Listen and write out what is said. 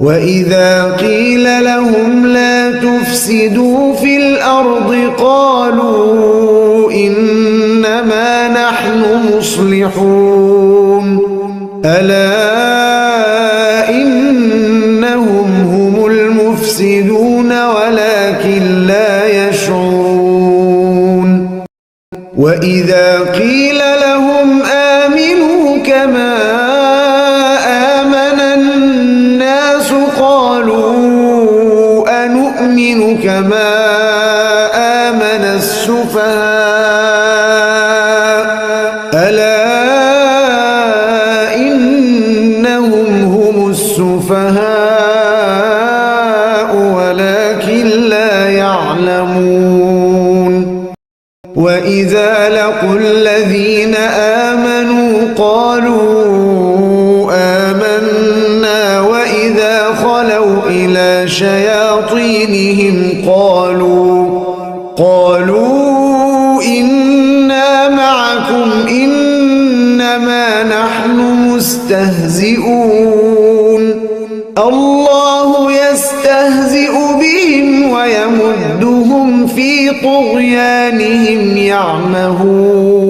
وإذا قيل لهم لا تفسدوا في الأرض قالوا إنما نحن مصلحون ألا إنهم هم المفسدون ولكن لا يشعرون وإذا قيل لهم آمنوا كما آمن الناس قالوا أنؤمن كما آمن السفهاء ألا إنهم هم السفهاء ولكن لا يعلمون وإذا لقوا الذين آمنوا قالوا آمنا وإذا خلوا إلى شياطينهم قالوا إنا معكم إنما نحن مستهزئون الله يستهزئ بهم ويمدهم في طغيانهم يعمهون